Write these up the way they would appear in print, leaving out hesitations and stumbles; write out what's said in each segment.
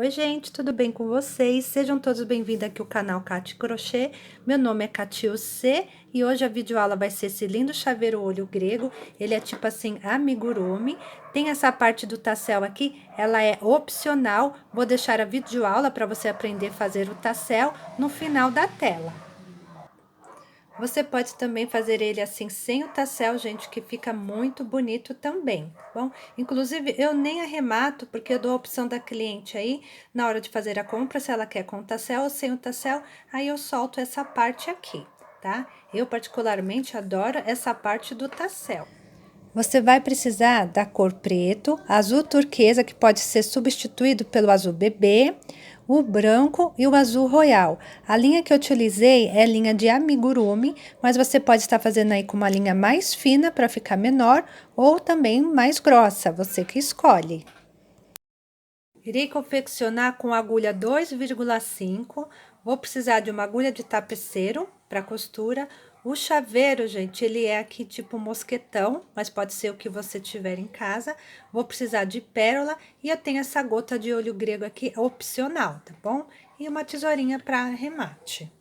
Oi gente, tudo bem com vocês? Sejam todos bem-vindos aqui ao canal Cati Crochê. Meu nome é Catiuce e hoje a videoaula vai ser esse lindo chaveiro olho grego. Ele é tipo assim, amigurumi. Tem essa parte do tassel aqui, ela é opcional. Vou deixar a videoaula para você aprender a fazer o tassel no final da tela. Você pode também fazer ele assim sem o tassel, gente, que fica muito bonito também, tá bom? Inclusive, eu nem arremato, porque eu dou a opção da cliente aí, na hora de fazer a compra, se ela quer com o tassel ou sem o tassel, aí eu solto essa parte aqui, tá? Eu particularmente adoro essa parte do tassel. Você vai precisar da cor preto, azul turquesa, que pode ser substituído pelo azul bebê, o branco e o azul royal. A linha que eu utilizei é linha de amigurumi, mas você pode estar fazendo aí com uma linha mais fina para ficar menor ou também mais grossa, você que escolhe. Irei confeccionar com agulha 2,5. Vou precisar de uma agulha de tapeceiro para costura. O chaveiro, gente, ele é aqui tipo mosquetão, mas pode ser o que você tiver em casa. Vou precisar de pérola e eu tenho essa gota de olho grego aqui opcional, tá bom? E uma tesourinha para arremate.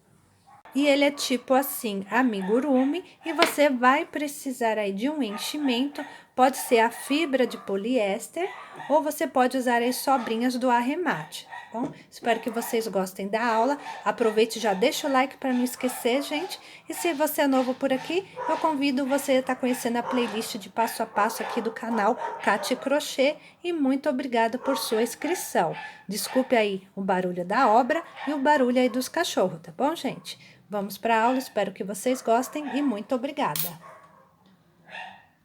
E ele é tipo assim, amigurumi, e você vai precisar aí de um enchimento, pode ser a fibra de poliéster, ou você pode usar as sobrinhas do arremate, tá bom? Espero que vocês gostem da aula, aproveite e já deixa o like para não esquecer, gente, e se você é novo por aqui, eu convido você a estar conhecendo a playlist de passo a passo aqui do canal Cati Crochê, e muito obrigada por sua inscrição. Desculpe aí o barulho da obra e o barulho aí dos cachorros, tá bom, gente? Vamos para a aula, espero que vocês gostem e muito obrigada!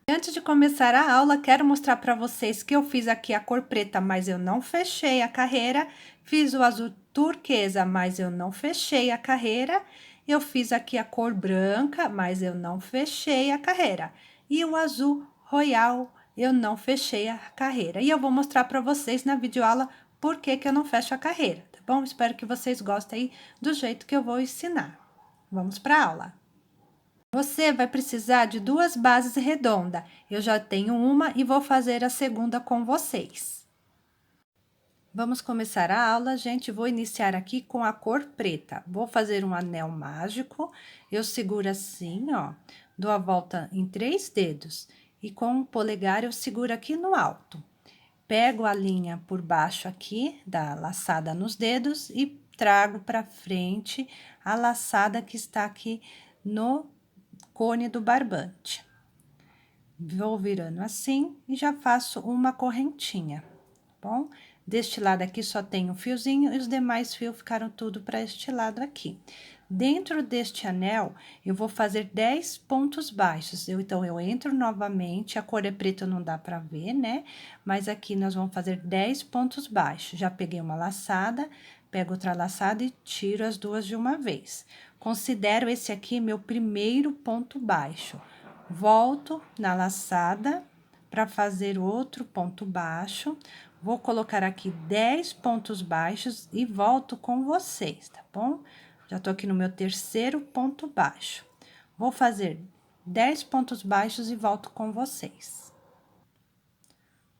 Antes de começar a aula, quero mostrar para vocês que eu fiz aqui a cor preta, mas eu não fechei a carreira. Fiz o azul turquesa, mas eu não fechei a carreira. Eu fiz aqui a cor branca, mas eu não fechei a carreira. E o azul royal, eu não fechei a carreira. E eu vou mostrar para vocês na videoaula por que eu não fecho a carreira, tá bom? Espero que vocês gostem aí do jeito que eu vou ensinar. Vamos para a aula. Você vai precisar de duas bases redondas. Eu já tenho uma e vou fazer a segunda com vocês. Vamos começar a aula, gente. Vou iniciar aqui com a cor preta. Vou fazer um anel mágico. Eu seguro assim, ó. Dou a volta em 3 dedos. E com o polegar eu seguro aqui no alto. Pego a linha por baixo aqui, da laçada nos dedos, e trago para frente a laçada que está aqui no cone do barbante. Vou virando assim e já faço uma correntinha, tá bom? Deste lado aqui só tem um fiozinho e os demais fios ficaram tudo para este lado aqui. Dentro deste anel, eu vou fazer 10 pontos baixos. Então, eu entro novamente, a cor é preta, não dá para ver, né? Mas aqui nós vamos fazer 10 pontos baixos. Já peguei uma laçada, pego outra laçada e tiro as duas de uma vez. Considero esse aqui meu primeiro ponto baixo. Volto na laçada para fazer outro ponto baixo. Vou colocar aqui 10 pontos baixos e volto com vocês, tá bom? Já tô aqui no meu terceiro ponto baixo. Vou fazer 10 pontos baixos e volto com vocês.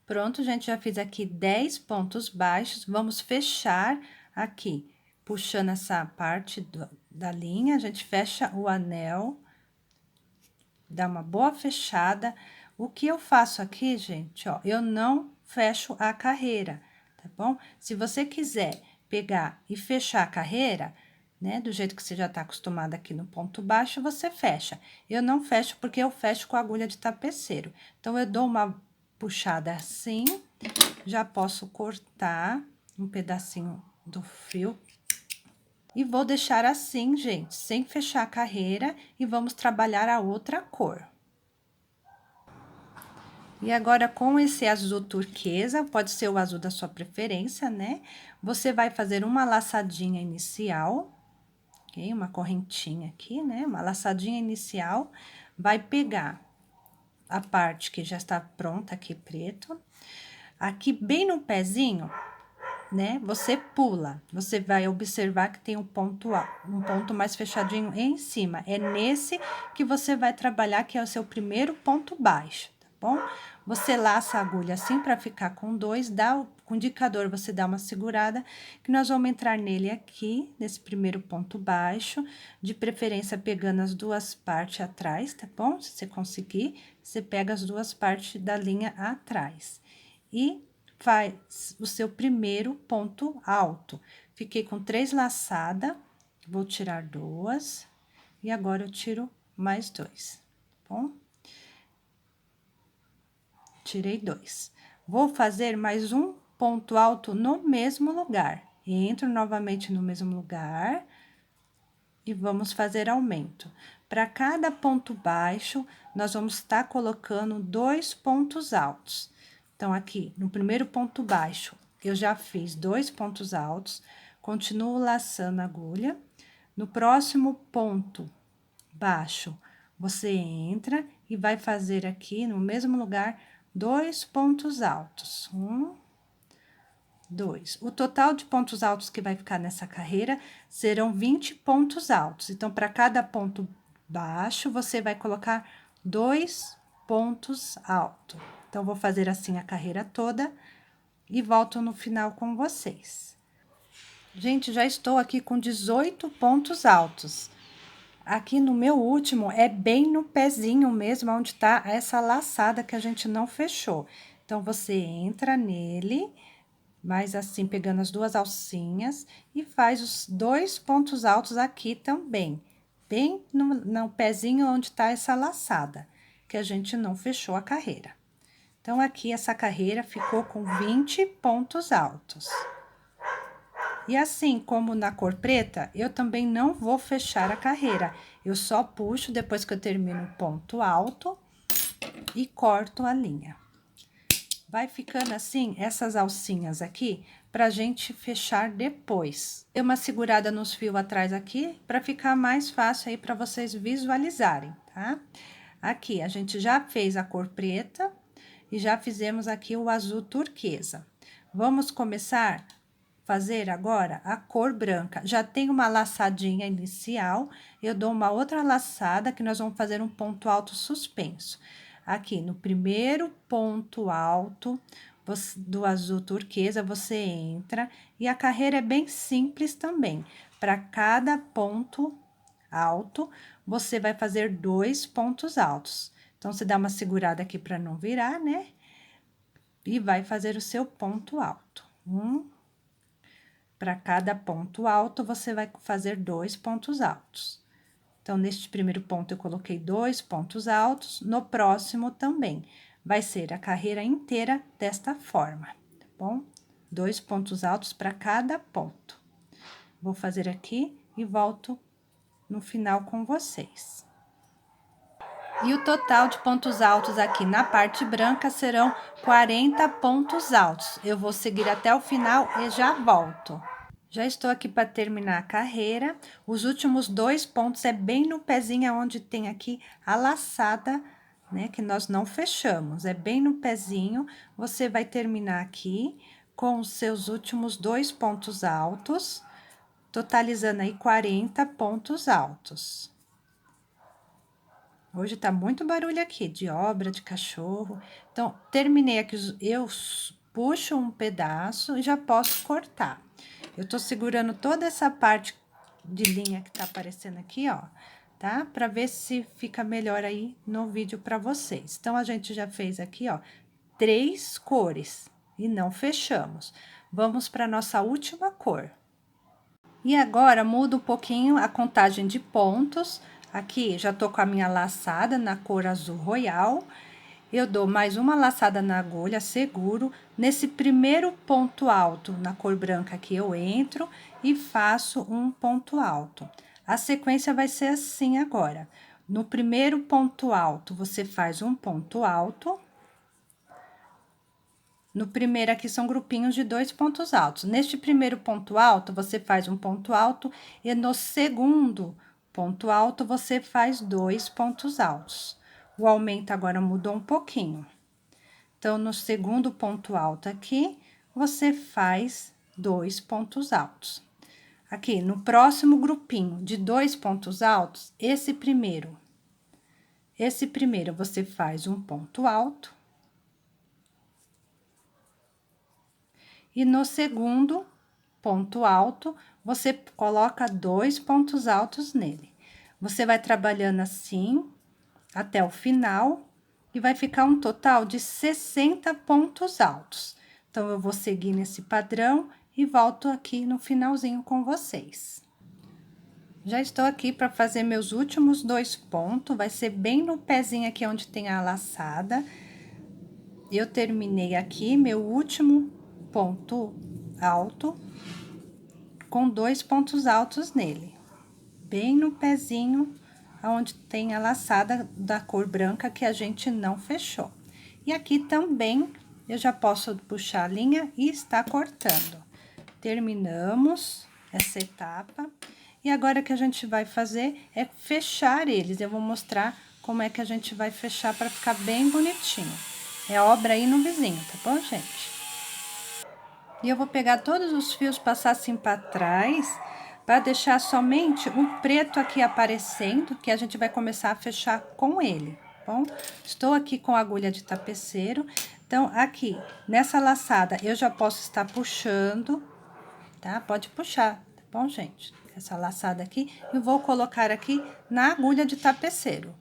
Pronto, gente, já fiz aqui 10 pontos baixos. Vamos fechar aqui, puxando essa parte da linha, a gente fecha o anel, dá uma boa fechada. O que eu faço aqui, gente, ó, eu não fecho a carreira, tá bom? Se você quiser pegar e fechar a carreira, né, do jeito que você já tá acostumada aqui no ponto baixo, você fecha. Eu não fecho porque eu fecho com a agulha de tapeceiro. Então, eu dou uma puxada assim, já posso cortar um pedacinho do fio. E vou deixar assim, gente, sem fechar a carreira, e vamos trabalhar a outra cor. E agora, com esse azul turquesa, pode ser o azul da sua preferência, né? Você vai fazer uma laçadinha inicial, ok? Uma correntinha aqui, né? Uma laçadinha inicial, vai pegar a parte que já está pronta aqui, preto. Aqui, bem no pezinho, né? Você pula, você vai observar que tem um ponto mais fechadinho em cima. É nesse que você vai trabalhar, que é o seu primeiro ponto baixo, tá bom? Você laça a agulha assim para ficar com 2, dá Com o indicador, você dá uma segurada, que nós vamos entrar nele aqui, nesse primeiro ponto baixo, de preferência pegando as duas partes atrás, tá bom? Se você conseguir, você pega as duas partes da linha atrás. E faz o seu primeiro ponto alto. Fiquei com 3 laçadas, vou tirar 2, e agora eu tiro mais 2, tá bom? Tirei 2. Vou fazer mais um ponto alto no mesmo lugar. Entro novamente no mesmo lugar e vamos fazer aumento. Para cada ponto baixo, nós vamos estar colocando 2 pontos altos. Então, aqui, no primeiro ponto baixo, eu já fiz 2 pontos altos, continuo laçando a agulha. No próximo ponto baixo, você entra e vai fazer aqui, no mesmo lugar, 2 pontos altos. 1, 2. O total de pontos altos que vai ficar nessa carreira serão 20 pontos altos. Então, para cada ponto baixo, você vai colocar 2 pontos altos. Então, vou fazer assim a carreira toda e volto no final com vocês. Gente, já estou aqui com 18 pontos altos. Aqui no meu último, é bem no pezinho mesmo, onde tá essa laçada que a gente não fechou. Então, você entra nele, mas assim, pegando as duas alcinhas, e faz os 2 pontos altos aqui também. Bem no pezinho onde tá essa laçada, que a gente não fechou a carreira. Então, aqui, essa carreira ficou com 20 pontos altos. E assim como na cor preta, eu também não vou fechar a carreira. Eu só puxo depois que eu termino o ponto alto e corto a linha. Vai ficando assim, essas alcinhas aqui, pra gente fechar depois. Dê uma segurada nos fios atrás aqui, pra ficar mais fácil aí pra vocês visualizarem, tá? Aqui, a gente já fez a cor preta e já fizemos aqui o azul turquesa. Vamos começar fazer agora a cor branca. Já tem uma laçadinha inicial, eu dou uma outra laçada que nós vamos fazer um ponto alto suspenso. Aqui no primeiro ponto alto do azul turquesa, você entra e a carreira é bem simples também. Para cada ponto alto, você vai fazer 2 pontos altos. Então, você dá uma segurada aqui para não virar, né? E vai fazer o seu ponto alto. Para cada ponto alto, você vai fazer 2 pontos altos. Então, neste primeiro ponto, eu coloquei 2 pontos altos, no próximo também. Vai ser a carreira inteira desta forma, tá bom? 2 pontos altos para cada ponto. Vou fazer aqui e volto no final com vocês. E o total de pontos altos aqui na parte branca serão 40 pontos altos. Eu vou seguir até o final e já volto. Já estou aqui para terminar a carreira. Os últimos 2 pontos é bem no pezinho onde tem aqui a laçada, né? Que nós não fechamos. É bem no pezinho. Você vai terminar aqui com os seus últimos 2 pontos altos, totalizando aí 40 pontos altos. Hoje tá muito barulho aqui, de obra, de cachorro. Então, terminei aqui, eu puxo um pedaço e já posso cortar. Eu tô segurando toda essa parte de linha que tá aparecendo aqui, ó, tá? Pra ver se fica melhor aí no vídeo pra vocês. Então, a gente já fez aqui, ó, 3 cores e não fechamos. Vamos pra nossa última cor. E agora, muda um pouquinho a contagem de pontos. Aqui, já tô com a minha laçada na cor azul royal. Eu dou mais uma laçada na agulha, seguro. Nesse primeiro ponto alto, na cor branca aqui, eu entro e faço um ponto alto. A sequência vai ser assim agora. No primeiro ponto alto, você faz um ponto alto. No primeiro aqui são grupinhos de 2 pontos altos. Neste primeiro ponto alto, você faz um ponto alto e no segundo ponto alto, você faz 2 pontos altos. O aumento agora mudou um pouquinho. Então, no segundo ponto alto aqui, você faz 2 pontos altos. Aqui, no próximo grupinho de 2 pontos altos, esse primeiro você faz um ponto alto. E no segundo ponto alto, você coloca 2 pontos altos nele. Você vai trabalhando assim até o final e vai ficar um total de 60 pontos altos. Então, eu vou seguir nesse padrão e volto aqui no finalzinho com vocês. Já estou aqui para fazer meus últimos 2 pontos, vai ser bem no pezinho aqui onde tem a laçada. Eu terminei aqui meu último ponto alto com 2 pontos altos nele, bem no pezinho onde tem a laçada da cor branca que a gente não fechou. E aqui também eu já posso puxar a linha e estar cortando. Terminamos essa etapa. E agora o que a gente vai fazer é fechar eles. Eu vou mostrar como é que a gente vai fechar para ficar bem bonitinho. É obra aí no vizinho, tá bom, gente? E eu vou pegar todos os fios, passar assim para trás, para deixar somente o preto aqui aparecendo, que a gente vai começar a fechar com ele, tá bom? Estou aqui com a agulha de tapeceiro, então, aqui, nessa laçada, eu já posso estar puxando, tá? Pode puxar, tá bom, gente? Essa laçada aqui, eu vou colocar aqui na agulha de tapeceiro.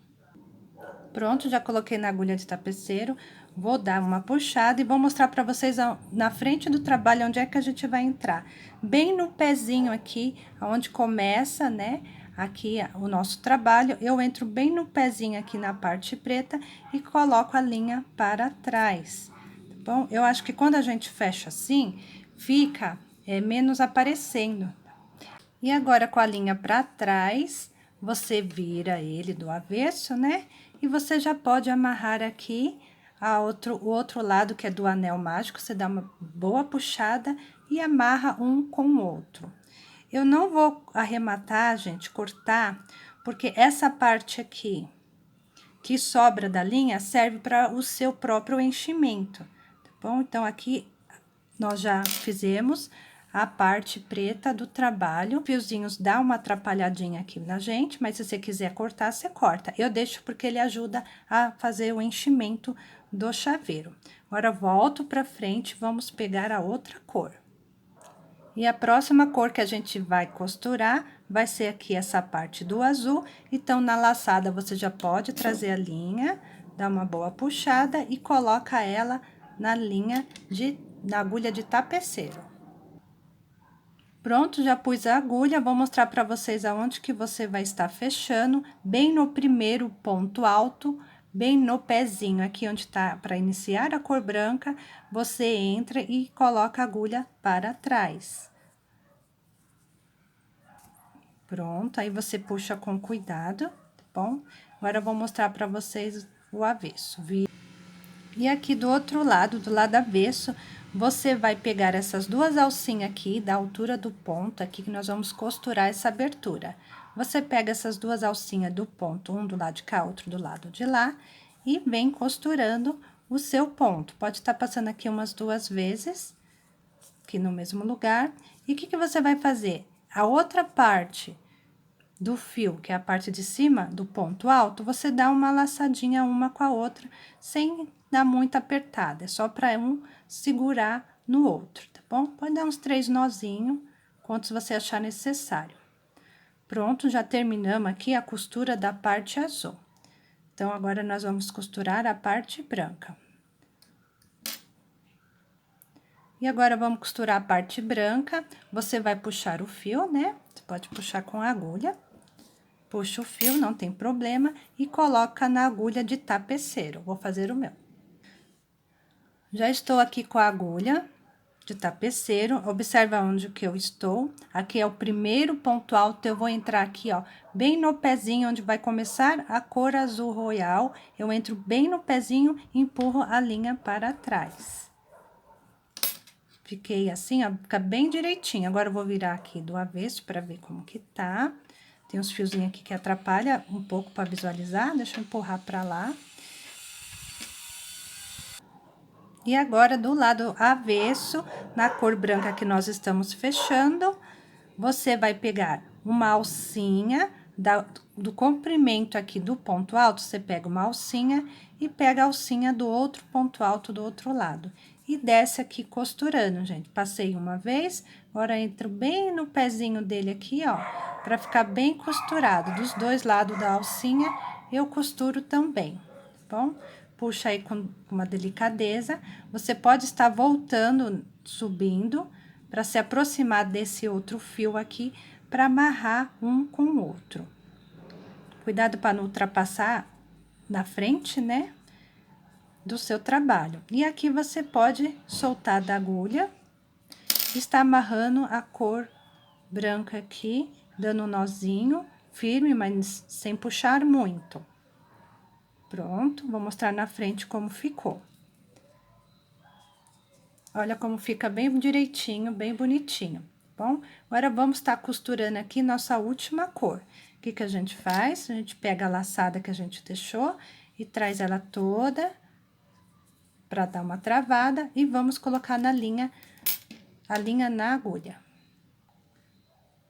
Pronto, já coloquei na agulha de tapeceiro, vou dar uma puxada e vou mostrar para vocês na frente do trabalho onde é que a gente vai entrar. Bem no pezinho aqui, onde começa, né, aqui o nosso trabalho, eu entro bem no pezinho aqui na parte preta e coloco a linha para trás, tá bom? Eu acho que quando a gente fecha assim, fica menos aparecendo. E agora, com a linha para trás, você vira ele do avesso, né? E você já pode amarrar aqui o outro lado, que é do anel mágico, você dá uma boa puxada e amarra um com o outro. Eu não vou arrematar, gente, cortar, porque essa parte aqui que sobra da linha serve para o seu próprio enchimento, tá bom? Então, aqui nós já fizemos a parte preta do trabalho. Fiozinhos dá uma atrapalhadinha aqui na gente, mas se você quiser cortar, você corta. Eu deixo porque ele ajuda a fazer o enchimento do chaveiro. Agora, volto pra frente, vamos pegar a outra cor. E a próxima cor que a gente vai costurar vai ser aqui essa parte do azul. Então, na laçada, você já pode trazer a linha, dá uma boa puxada e coloca ela na linha na agulha de tapeceiro. Pronto, já pus a agulha, vou mostrar para vocês aonde que você vai estar fechando, bem no primeiro ponto alto, bem no pezinho, aqui onde tá para iniciar a cor branca, você entra e coloca a agulha para trás. Pronto, aí você puxa com cuidado, tá bom? Agora eu vou mostrar para vocês o avesso. E aqui do outro lado, do lado avesso, você vai pegar essas duas alcinhas aqui, da altura do ponto, aqui que nós vamos costurar essa abertura. Você pega essas duas alcinhas do ponto, um do lado de cá, outro do lado de lá, e vem costurando o seu ponto. Pode estar passando aqui umas 2 vezes, aqui no mesmo lugar. E o que que você vai fazer? A outra parte do fio, que é a parte de cima do ponto alto, você dá uma laçadinha uma com a outra, sem dar muito apertada, é só para um segurar no outro, tá bom? Pode dar uns 3 nozinhos, quantos você achar necessário. Pronto, já terminamos aqui a costura da parte azul. Então, agora nós vamos costurar a parte branca. E agora, vamos costurar a parte branca, você vai puxar o fio, né? Você pode puxar com a agulha. Puxa o fio, não tem problema, e coloca na agulha de tapeceiro. Vou fazer o meu. Já estou aqui com a agulha de tapeceiro, observa onde que eu estou. Aqui é o primeiro ponto alto, eu vou entrar aqui, ó, bem no pezinho onde vai começar a cor azul royal. Eu entro bem no pezinho e empurro a linha para trás. Fiquei assim, ó, fica bem direitinho. Agora, eu vou virar aqui do avesso para ver como que tá. Tem uns fiozinhos aqui que atrapalha um pouco para visualizar, deixa eu empurrar para lá. E agora, do lado avesso, na cor branca que nós estamos fechando, você vai pegar uma alcinha do comprimento aqui do ponto alto, você pega uma alcinha e pega a alcinha do outro ponto alto do outro lado. E desce aqui costurando, gente. Passei uma vez, agora entro bem no pezinho dele aqui, ó, pra ficar bem costurado. Dos dois lados da alcinha, eu costuro também, tá bom? Puxa aí com uma delicadeza. Você pode estar voltando, subindo, para se aproximar desse outro fio aqui, para amarrar um com o outro. Cuidado para não ultrapassar na frente, né, do seu trabalho. E aqui você pode soltar da agulha, está amarrando a cor branca aqui, dando um nozinho firme, mas sem puxar muito. Pronto, vou mostrar na frente como ficou. Olha como fica bem direitinho, bem bonitinho, bom? Agora, vamos estar costurando aqui nossa última cor. O que que a gente faz? A gente pega a laçada que a gente deixou e traz ela toda para dar uma travada e vamos colocar na linha, a linha na agulha.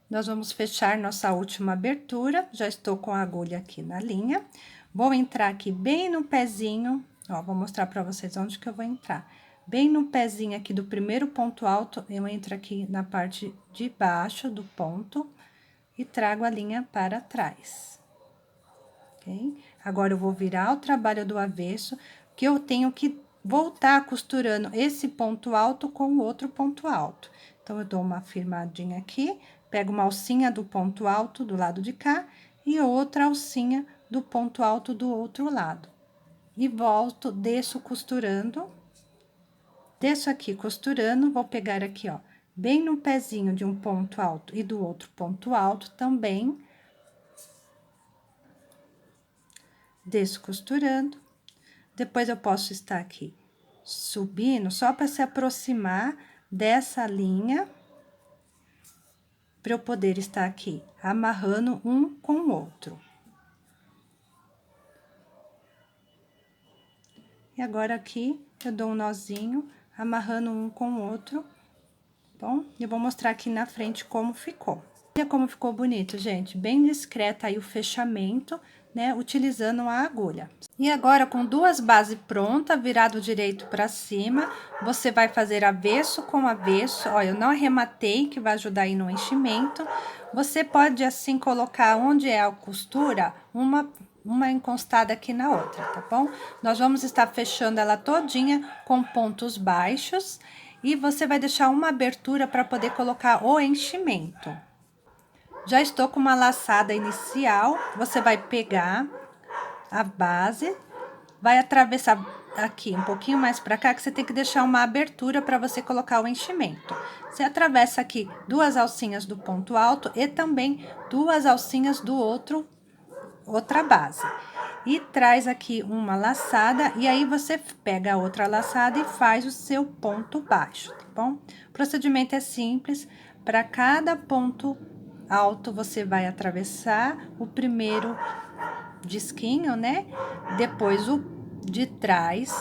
Nós vamos fechar nossa última abertura, já estou com a agulha aqui na linha. Vou entrar aqui bem no pezinho, ó, vou mostrar para vocês onde que eu vou entrar. Bem no pezinho aqui do primeiro ponto alto, eu entro aqui na parte de baixo do ponto e trago a linha para trás. Ok? Agora, eu vou virar o trabalho do avesso, que eu tenho que voltar costurando esse ponto alto com o outro ponto alto. Então, eu dou uma firmadinha aqui, pego uma alcinha do ponto alto do lado de cá e outra alcinha do ponto alto do outro lado. E volto, desço costurando. Desço aqui costurando, vou pegar aqui, ó, bem no pezinho de um ponto alto e do outro ponto alto também. Desço costurando. Depois, eu posso estar aqui subindo, só para se aproximar dessa linha, para eu poder estar aqui amarrando um com o outro. E agora, aqui, eu dou um nozinho, amarrando um com o outro, bom? Eu vou mostrar aqui na frente como ficou. Olha como ficou bonito, gente, bem discreta aí o fechamento, né, utilizando a agulha. E agora, com duas bases prontas, virado direito para cima, você vai fazer avesso com avesso. Ó, eu não arrematei, que vai ajudar aí no enchimento. Você pode, assim, colocar onde é a costura, uma encostada aqui na outra, tá bom? Nós vamos estar fechando ela todinha com pontos baixos e você vai deixar uma abertura para poder colocar o enchimento. Já estou com uma laçada inicial, você vai pegar a base, vai atravessar aqui um pouquinho mais para cá, que você tem que deixar uma abertura para você colocar o enchimento. Você atravessa aqui duas alcinhas do ponto alto e também duas alcinhas do outra base. E traz aqui uma laçada, e aí você pega a outra laçada e faz o seu ponto baixo, tá bom? O procedimento é simples, para cada ponto alto você vai atravessar o primeiro disquinho, né? Depois o de trás,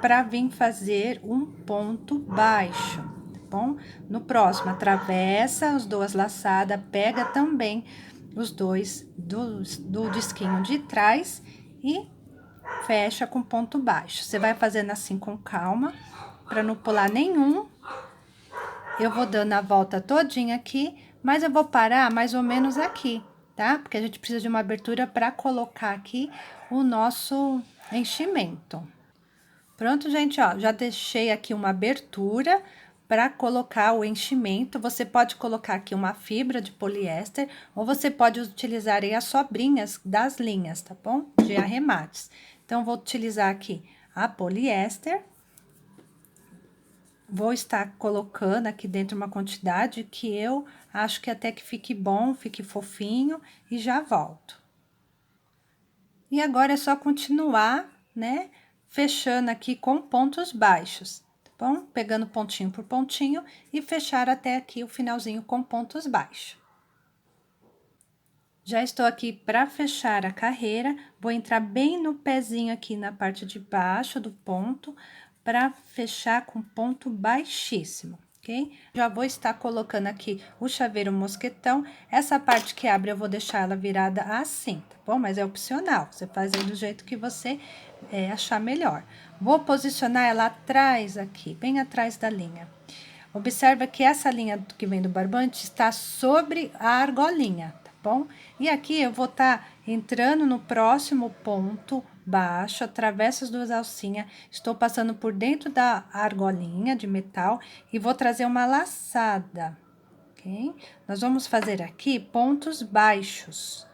para vir fazer um ponto baixo, tá bom? No próximo, atravessa as duas laçadas, pega também os dois do disquinho de trás e fecha com ponto baixo. Você vai fazendo assim com calma, para não pular nenhum. Eu vou dando a volta todinha aqui, mas eu vou parar mais ou menos aqui, tá? Porque a gente precisa de uma abertura para colocar aqui o nosso enchimento. Pronto, gente, ó, já deixei aqui uma abertura para colocar o enchimento. Você pode colocar aqui uma fibra de poliéster, ou você pode utilizar aí as sobrinhas das linhas, tá bom? De arremates. Então, vou utilizar aqui a poliéster. Vou estar colocando aqui dentro uma quantidade que eu acho que até que fique bom, fique fofinho, e já volto. E agora é só continuar, né, fechando aqui com pontos baixos, tá bom? Pegando pontinho por pontinho e fechar até aqui o finalzinho com pontos baixos. Já estou aqui para fechar a carreira, vou entrar bem no pezinho aqui na parte de baixo do ponto, para fechar com ponto baixíssimo, ok? ok? Já vou estar colocando aqui o chaveiro mosquetão. Essa parte que abre eu vou deixar ela virada assim, tá bom? Mas é opcional, você faz aí do jeito que você achar melhor. Vou posicionar ela atrás aqui, bem atrás da linha. Observa que essa linha que vem do barbante está sobre a argolinha, tá bom? E aqui eu vou estar entrando no próximo ponto baixo, atravesso as duas alcinhas, estou passando por dentro da argolinha de metal e vou trazer uma laçada, ok? Nós vamos fazer aqui pontos baixos.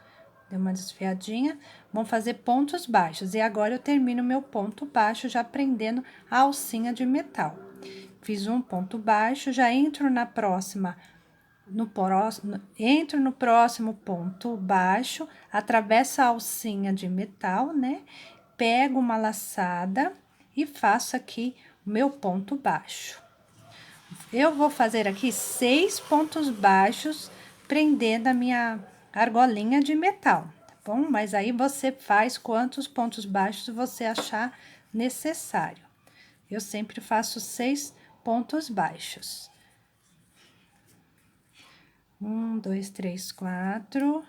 Deu uma desfiadinha, vamos fazer pontos baixos. E agora eu termino meu ponto baixo já prendendo a alcinha de metal. Fiz um ponto baixo, já entro na próxima, entro no próximo ponto baixo, atravesso a alcinha de metal, né? Pego uma laçada e faço aqui o meu ponto baixo. Eu vou fazer aqui 6 pontos baixos, prendendo a minha argolinha de metal, tá bom? Mas aí você faz quantos pontos baixos você achar necessário. Eu sempre faço 6 pontos baixos. 1, 2, 3, 4,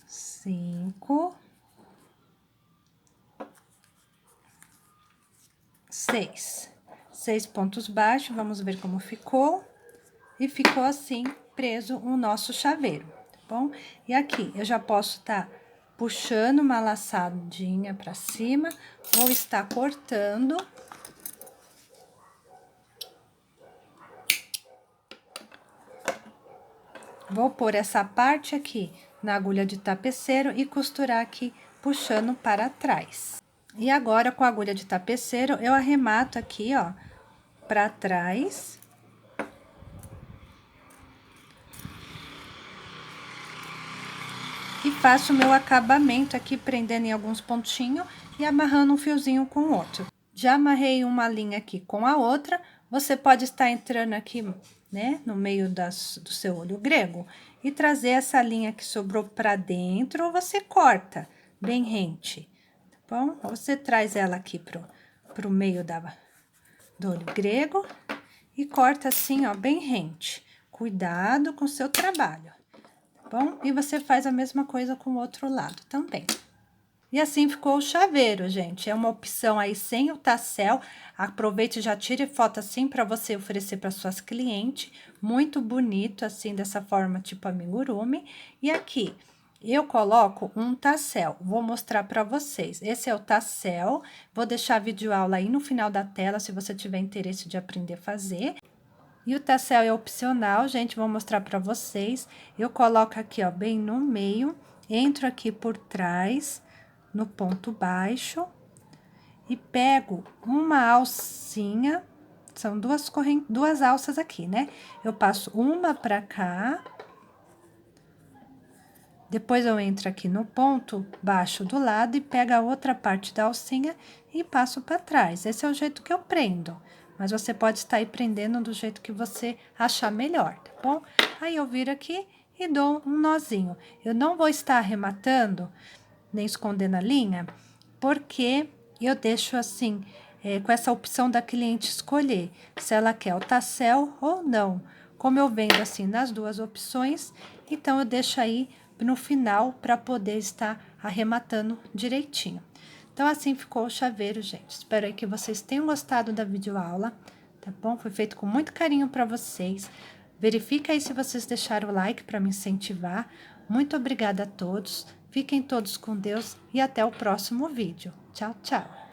5, 6. 6 pontos baixos, vamos ver como ficou. E ficou assim, preso o nosso chaveiro, tá bom? E aqui, eu já posso estar puxando uma laçadinha pra cima, ou estar cortando. Vou pôr essa parte aqui na agulha de tapeceiro e costurar aqui, puxando para trás. E agora, com a agulha de tapeceiro, eu arremato aqui, ó, para trás. E faço o meu acabamento aqui, prendendo em alguns pontinhos e amarrando um fiozinho com o outro. Já amarrei uma linha aqui com a outra, você pode estar entrando aqui, né, no meio do seu olho grego e trazer essa linha que sobrou pra dentro, ou você corta bem rente, tá bom? Você traz ela aqui pro meio do olho grego e corta assim, ó, bem rente. Cuidado com o seu trabalho, tá bom? E você faz a mesma coisa com o outro lado também. E assim ficou o chaveiro, gente. É uma opção aí sem o tassel. Aproveite e já tire foto assim para você oferecer para suas clientes. Muito bonito, assim, dessa forma, tipo amigurumi. E aqui, eu coloco um tassel. Vou mostrar para vocês. Esse é o tassel. Vou deixar a videoaula aí no final da tela, se você tiver interesse de aprender a fazer. E o tassel é opcional, gente, vou mostrar para vocês. Eu coloco aqui, ó, bem no meio, entro aqui por trás, no ponto baixo, e pego uma alcinha, são duas alças aqui, né? Eu passo uma pra cá, depois eu entro aqui no ponto baixo do lado e pego a outra parte da alcinha e passo pra trás. Esse é o jeito que eu prendo, mas você pode estar aí prendendo do jeito que você achar melhor, tá bom? Aí eu viro aqui e dou um nozinho. Eu não vou estar arrematando nem escondendo a linha, porque eu deixo assim, com essa opção da cliente escolher se ela quer o tassel ou não. Como eu vendo assim nas duas opções, então eu deixo aí no final para poder estar arrematando direitinho. Então, assim ficou o chaveiro, gente. Espero aí que vocês tenham gostado da videoaula, tá bom? Foi feito com muito carinho para vocês. Verifica aí se vocês deixaram o like para me incentivar. Muito obrigada a todos. Fiquem todos com Deus e até o próximo vídeo. Tchau, tchau!